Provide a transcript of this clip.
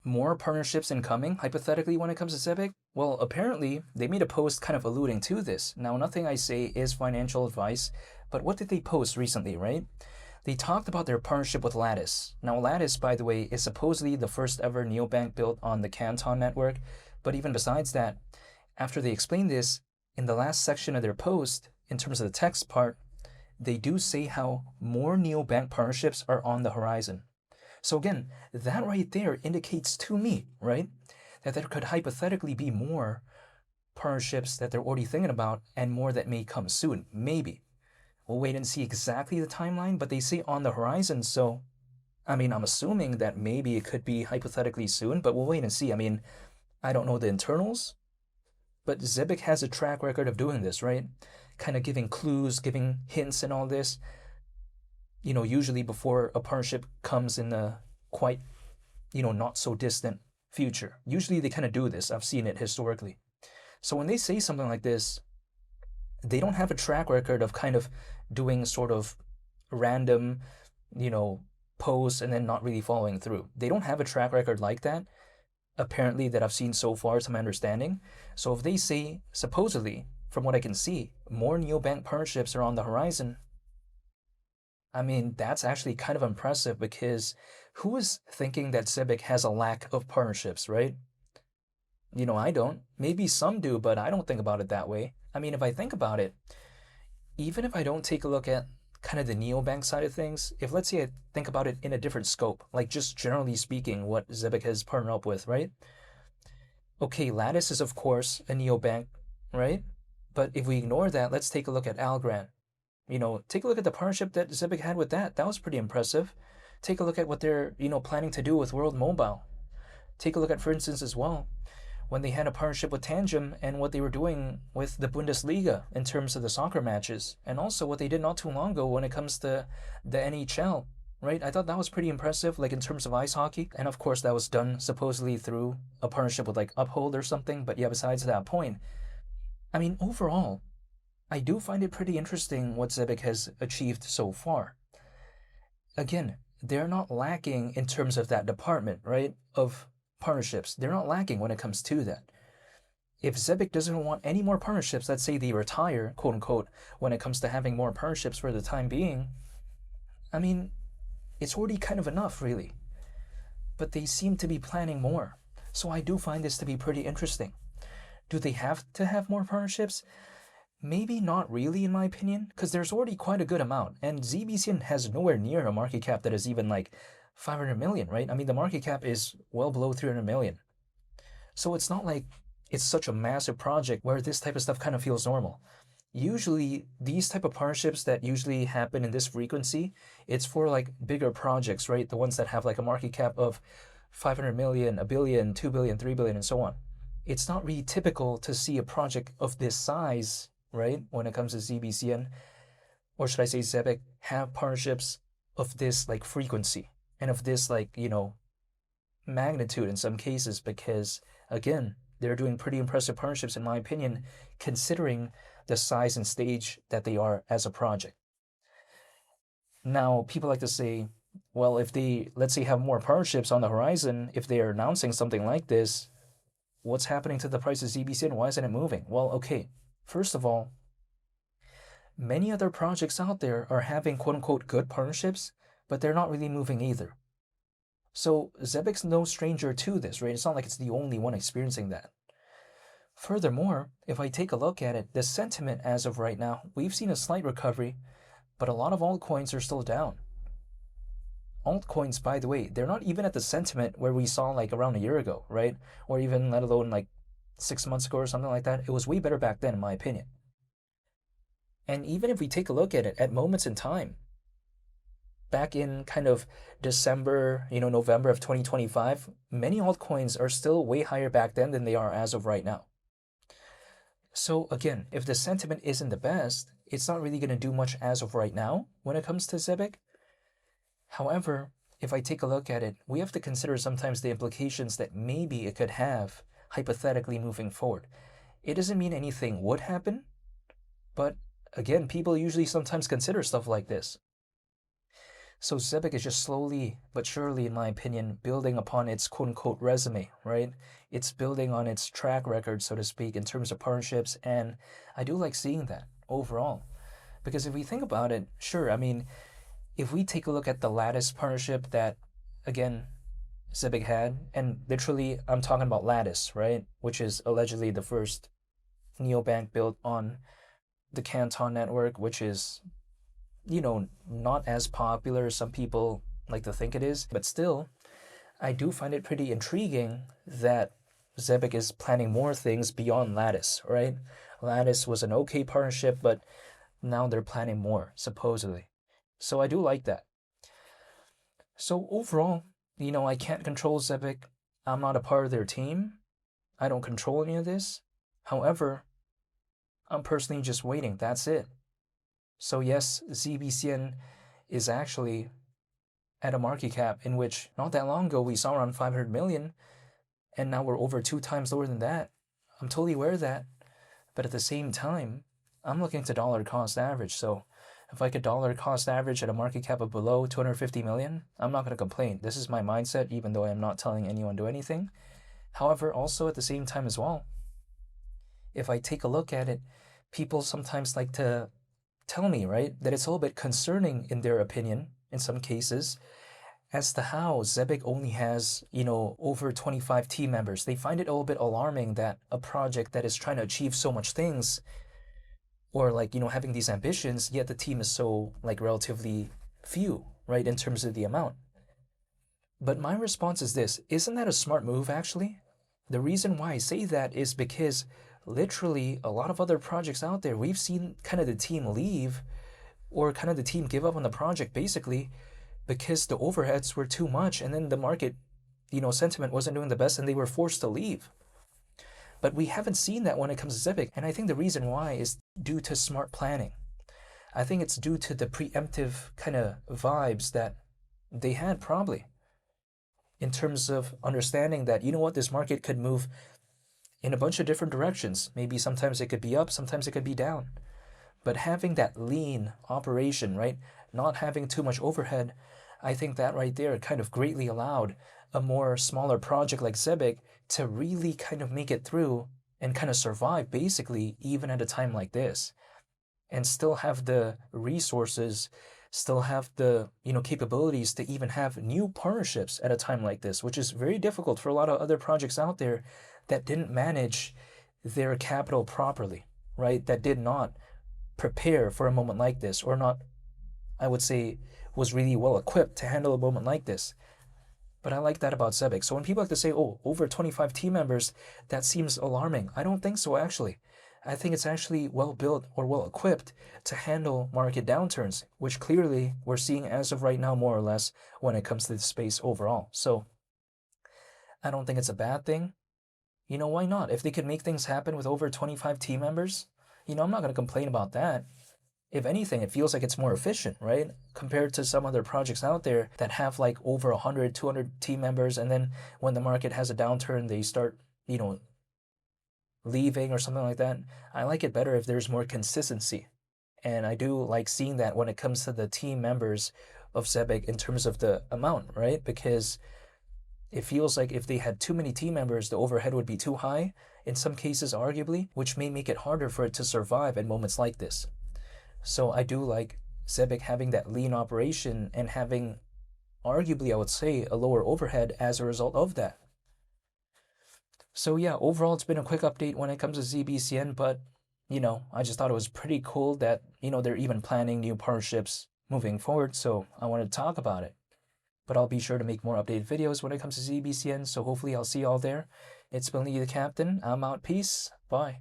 more partnerships incoming, hypothetically, when it comes to Zebec? Well, apparently, they made a post kind of alluding to this. Now, nothing I say is financial advice, but what did they post recently, right? They talked about their partnership with Lattice. Now, Lattice, by the way, is supposedly the first ever neobank built on the Canton network. But even besides that, after they explained this, in the last section of their post, in terms of the text part, they do say how more neobank partnerships are on the horizon. So again, that right there indicates to me, right, that there could hypothetically be more partnerships that they're already thinking about and more that may come soon. Maybe. We'll wait and see exactly the timeline, but they say on the horizon, so I mean, I'm assuming that maybe it could be hypothetically soon, but we'll wait and see. I mean, I don't know the internals, but Zebec has a track record of doing this, right? Kind of giving clues, giving hints and all this, usually before a partnership comes in the quite, not so distant future. Usually they kind of do this. I've seen it historically. So when they say something like this, they don't have a track record of kind of doing sort of random, posts and then not really following through. They don't have a track record like that, apparently, that I've seen so far, to my understanding. So if they say, supposedly, from what I can see, more neobank partnerships are on the horizon, I mean, that's actually kind of impressive, because who is thinking that Zebec has a lack of partnerships, right? I don't. Maybe some do, but I don't think about it that way. I mean, if I think about it, even if I don't take a look at kind of the neobank side of things, if let's say I think about it in a different scope, like just generally speaking, what Zebec has partnered up with, right? Okay, Lattice is of course a neobank, right? But if we ignore that, let's take a look at Algorand. Take a look at the partnership that Zebec had with that. That was pretty impressive. Take a look at what they're, planning to do with World Mobile. Take a look at, for instance, as well, when they had a partnership with Tangem and what they were doing with the Bundesliga in terms of the soccer matches, and also what they did not too long ago when it comes to the NHL, right? I thought that was pretty impressive, like in terms of ice hockey. And of course, that was done supposedly through a partnership with like Uphold or something. But yeah, besides that point, I mean, overall, I do find it pretty interesting what Zebec has achieved so far. Again, they're not lacking in terms of that department, right, of partnerships. They're not lacking when it comes to that. If Zebec doesn't want any more partnerships, let's say they retire, quote unquote, when it comes to having more partnerships for the time being, I mean, it's already kind of enough, really. But they seem to be planning more. So I do find this to be pretty interesting. Do they have to have more partnerships? Maybe not really, in my opinion, because there's already quite a good amount. And ZBCN has nowhere near a market cap that is even like 500 million, right? I mean, the market cap is well below 300 million. So it's not like it's such a massive project where this type of stuff kind of feels normal. Usually, these type of partnerships that usually happen in this frequency, it's for like bigger projects, right? The ones that have like a market cap of 500 million, a billion, 2 billion, 3 billion, and so on. It's not really typical to see a project of this size, right, when it comes to ZBCN, or should I say Zebec, have partnerships of this like frequency and of this like, magnitude in some cases, because again, they're doing pretty impressive partnerships, in my opinion, considering the size and stage that they are as a project. Now, people like to say, well, if they, let's say, have more partnerships on the horizon, if they are announcing something like this, what's happening to the price of ZBCN? Why isn't it moving? Well, okay, first of all, many other projects out there are having quote-unquote good partnerships, but they're not really moving either. So Zebec's no stranger to this, right? It's not like it's the only one experiencing that. Furthermore, if I take a look at it, the sentiment as of right now, we've seen a slight recovery, but a lot of altcoins are still down. Altcoins, by the way, they're not even at the sentiment where we saw like around a year ago, right? Or even let alone like 6 months ago or something like that. It was way better back then, in my opinion. And even if we take a look at it at moments in time, back in kind of December, November of 2025, many altcoins are still way higher back then than they are as of right now. So again, if the sentiment isn't the best, it's not really going to do much as of right now when it comes to Zebec. However, if I take a look at it, we have to consider sometimes the implications that maybe it could have hypothetically moving forward. It doesn't mean anything would happen, but again, people usually sometimes consider stuff like this. So Zebec is just slowly but surely, in my opinion, building upon its quote-unquote resume, right? It's building on its track record, so to speak, in terms of partnerships, and I do like seeing that overall. Because if we think about it, sure, I mean, if we take a look at the Lattice partnership that, again, Zebec had, and literally I'm talking about Lattice, right? Which is allegedly the first neobank built on the Canton network, which is, not as popular as some people like to think it is. But still, I do find it pretty intriguing that Zebec is planning more things beyond Lattice, right? Lattice was an okay partnership, but now they're planning more, supposedly. So I do like that. So overall, I can't control Zebec. I'm not a part of their team. I don't control any of this. However, I'm personally just waiting. That's it. So yes, ZBCN is actually at a market cap in which not that long ago we saw around 500 million, and now we're over 2 times lower than that. I'm totally aware of that. But at the same time, I'm looking to dollar cost average. So if I could dollar cost average at a market cap of below 250 million, I'm not going to complain. This is my mindset, even though I'm not telling anyone to do anything. However, also at the same time as well, if I take a look at it, people sometimes like to tell me, right, that it's a little bit concerning in their opinion, in some cases, as to how Zebec only has, over 25 team members. They find it a little bit alarming that a project that is trying to achieve so much things, or having these ambitions, yet the team is so relatively few, right, in terms of the amount. But my response is this: isn't that a smart move, actually? The reason why I say that is because literally a lot of other projects out there, we've seen kind of the team leave, or kind of the team give up on the project basically because the overheads were too much, and then the market, sentiment wasn't doing the best, and they were forced to leave. But we haven't seen that when it comes to Zebec, and I think the reason why is due to smart planning. I think it's due to the preemptive kind of vibes that they had, probably, in terms of understanding that, this market could move in a bunch of different directions. Maybe sometimes it could be up, sometimes it could be down. But having that lean operation, right, not having too much overhead, I think that right there kind of greatly allowed a more smaller project like Zebec to really kind of make it through and kind of survive basically even at a time like this, and still have the resources, still have the capabilities to even have new partnerships at a time like this, which is very difficult for a lot of other projects out there that didn't manage their capital properly, right? That did not prepare for a moment like this, or not, I would say, was really well equipped to handle a moment like this. But I like that about Zebec. So when people like to say, oh, over 25 team members, that seems alarming. I don't think so, actually. I think it's actually well built or well equipped to handle market downturns, which clearly we're seeing as of right now, more or less, when it comes to the space overall. So I don't think it's a bad thing. Why not? If they could make things happen with over 25 team members, I'm not going to complain about that. If anything, it feels like it's more efficient, right? Compared to some other projects out there that have over 100, 200 team members, and then when the market has a downturn, they start, leaving or something like that. I like it better if there's more consistency. And I do like seeing that when it comes to the team members of Zebec in terms of the amount, right? Because it feels like if they had too many team members, the overhead would be too high, in some cases, arguably, which may make it harder for it to survive at moments like this. So I do like Zebec having that lean operation and having, arguably, I would say, a lower overhead as a result of that. So yeah, overall, it's been a quick update when it comes to ZBCN, but, I just thought it was pretty cool that, they're even planning new partnerships moving forward, so I wanted to talk about it. But I'll be sure to make more updated videos when it comes to ZBCN, so hopefully I'll see you all there. It's been Lee the Captain. I'm out. Peace. Bye.